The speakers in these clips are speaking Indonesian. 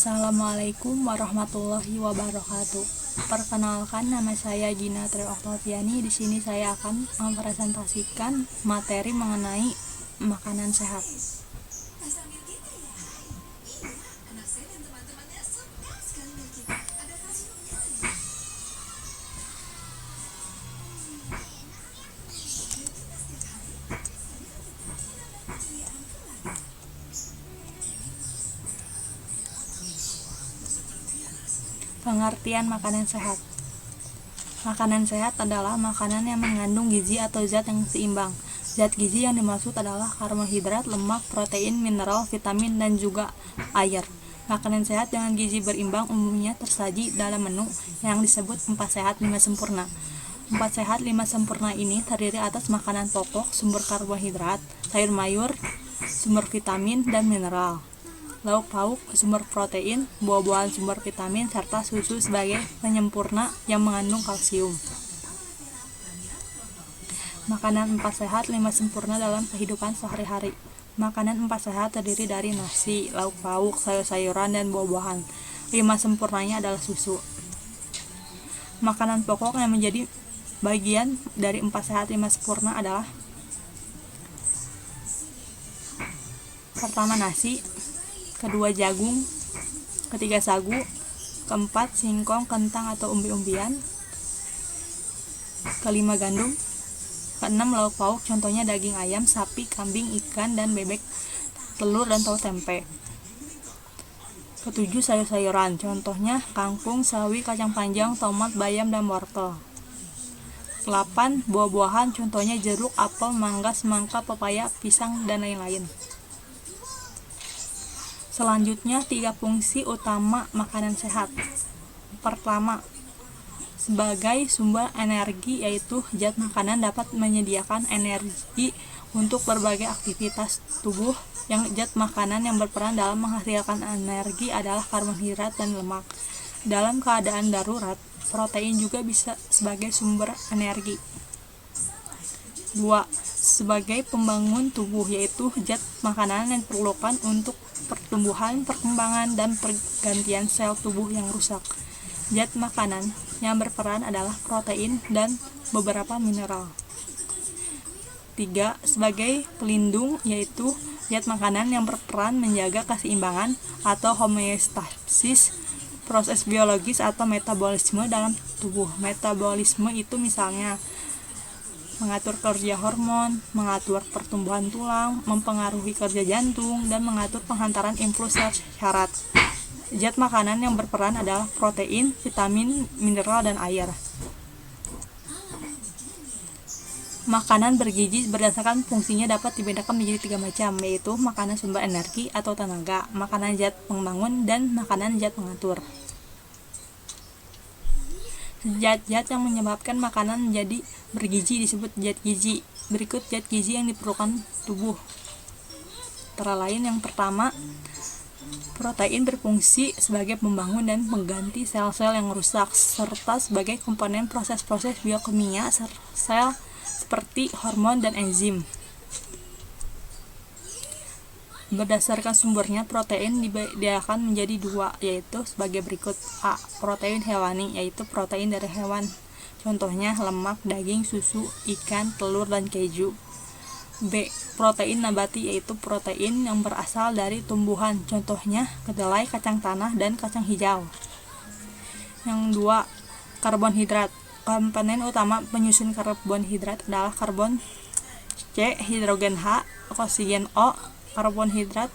Assalamualaikum warahmatullahi wabarakatuh. Perkenalkan, nama saya Gina Tri Oktaviani. Di sini saya akan mempresentasikan materi mengenai makanan sehat. Pengertian makanan sehat. Makanan sehat adalah makanan yang mengandung gizi atau zat yang seimbang. Zat gizi yang dimaksud adalah karbohidrat, lemak, protein, mineral, vitamin, dan juga air. Makanan sehat dengan gizi berimbang umumnya tersaji dalam menu yang disebut 4 sehat 5 sempurna. 4 sehat 5 sempurna ini terdiri atas makanan pokok, sumber karbohidrat, sayur mayur, sumber vitamin dan mineral, lauk pauk, sumber protein, buah-buahan, sumber vitamin, serta susu sebagai penyempurna yang mengandung kalsium. Makanan 4 sehat 5 sempurna dalam kehidupan sehari-hari. Makanan 4 sehat terdiri dari nasi, lauk pauk, sayur-sayuran, dan buah-buahan. 5 sempurnanya adalah susu. Makanan pokok yang menjadi bagian dari 4 sehat 5 sempurna adalah: pertama, nasi, kedua, jagung, ketiga, sagu, keempat, singkong, kentang atau umbi-umbian, kelima, gandum, keenam, lauk pauk, contohnya daging ayam, sapi, kambing, ikan, dan bebek, telur, dan tahu tempe. Ketujuh, sayur-sayuran, contohnya kangkung, sawi, kacang panjang, tomat, bayam, dan wortel. 8, buah-buahan, contohnya jeruk, apel, mangga, semangka, pepaya, pisang, dan lain-lain. Selanjutnya, 3 fungsi utama makanan sehat. Pertama, sebagai sumber energi, yaitu zat makanan dapat menyediakan energi untuk berbagai aktivitas tubuh. Yang zat makanan yang berperan dalam menghasilkan energi adalah karbohidrat dan lemak. Dalam keadaan darurat, protein juga bisa sebagai sumber energi. 2. Sebagai pembangun tubuh, yaitu zat makanan yang diperlukan untuk pertumbuhan, perkembangan, dan pergantian sel tubuh yang rusak. Zat makanan yang berperan adalah protein dan beberapa mineral. 3. Sebagai pelindung, yaitu zat makanan yang berperan menjaga keseimbangan atau homeostasis proses biologis atau metabolisme dalam tubuh. Metabolisme itu misalnya mengatur kerja hormon, mengatur pertumbuhan tulang, mempengaruhi kerja jantung, dan mengatur penghantaran impuls syarat. Zat makanan yang berperan adalah protein, vitamin, mineral, dan air. Makanan bergizi berdasarkan fungsinya dapat dibedakan menjadi 3 macam, yaitu makanan sumber energi atau tenaga, makanan zat pembangun, dan makanan zat pengatur. Zat-zat yang menyebabkan makanan menjadi bergizi disebut zat gizi. Berikut zat gizi yang diperlukan tubuh. Antara lain, yang pertama, protein berfungsi sebagai pembangun dan pengganti sel-sel yang rusak, serta sebagai komponen proses-proses biokimia sel seperti hormon dan enzim. Berdasarkan sumbernya, protein dibedakan menjadi 2, yaitu sebagai berikut. A. Protein hewani, yaitu protein dari hewan, contohnya lemak, daging, susu, ikan, telur, dan keju. B. Protein nabati, yaitu protein yang berasal dari tumbuhan, contohnya kedelai, kacang tanah, dan kacang hijau. Yang 2. Karbonhidrat. Komponen utama penyusun karbonhidrat adalah karbon C, hidrogen H, oksigen O. Karbonhidrat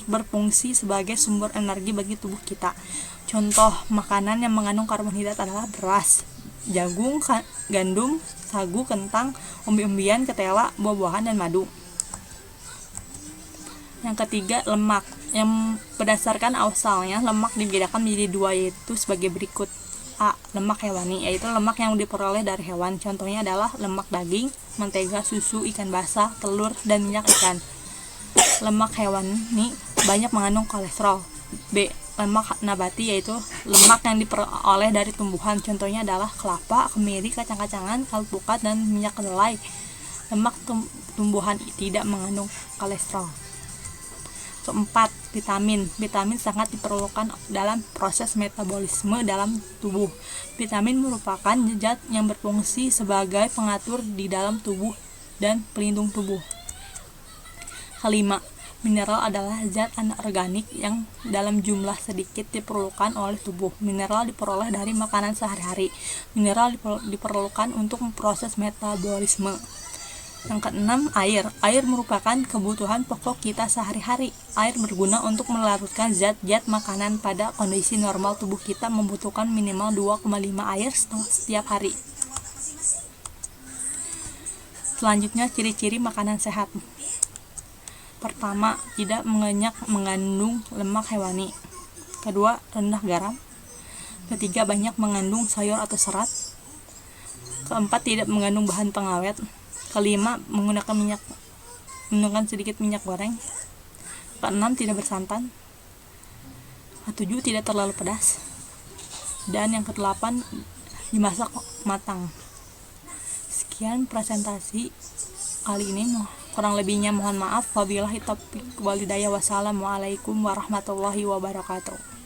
berfungsi sebagai sumber energi bagi tubuh kita. Contoh makanan yang mengandung karbonhidrat adalah beras, jagung, gandum, sagu, kentang, umbi-umbian, ketela, buah-buahan, dan madu. Yang ketiga, lemak. Yang berdasarkan asalnya, lemak dibedakan menjadi 2, yaitu sebagai berikut. A. Lemak hewani, yaitu lemak yang diperoleh dari hewan, contohnya adalah lemak daging, mentega, susu, ikan basah, telur, dan minyak ikan. Lemak hewani banyak mengandung kolesterol. B. Lemak nabati, yaitu lemak yang diperoleh dari tumbuhan, contohnya adalah kelapa, kemiri, kacang-kacangan, alpukat, dan minyak kedelai. Lemak tumbuhan tidak mengandung kolesterol. Keempat, vitamin. Vitamin sangat diperlukan dalam proses metabolisme dalam tubuh. Vitamin merupakan zat yang berfungsi sebagai pengatur di dalam tubuh dan pelindung tubuh. Kelima, mineral adalah zat anorganik yang dalam jumlah sedikit diperlukan oleh tubuh. Mineral diperoleh dari makanan sehari-hari. Mineral diperlukan untuk proses metabolisme. Yang keenam, air. Air merupakan kebutuhan pokok kita sehari-hari. Air berguna untuk melarutkan zat-zat makanan. Pada kondisi normal tubuh kita membutuhkan minimal 2,5 air setiap hari. Selanjutnya, ciri-ciri makanan sehat. Pertama, tidak mengandung lemak hewani. Kedua, rendah garam. Ketiga, banyak mengandung sayur atau serat. Keempat, tidak mengandung bahan pengawet. Kelima, menggunakan sedikit minyak goreng. Keenam, tidak bersantan. Ketujuh, tidak terlalu pedas. Dan yang kedelapan, dimasak matang. Sekian presentasi kali ini. Kurang lebihnya mohon maaf. Wabillahi taufiq wal hidayah. Wassalamualaikum warahmatullahi wabarakatuh.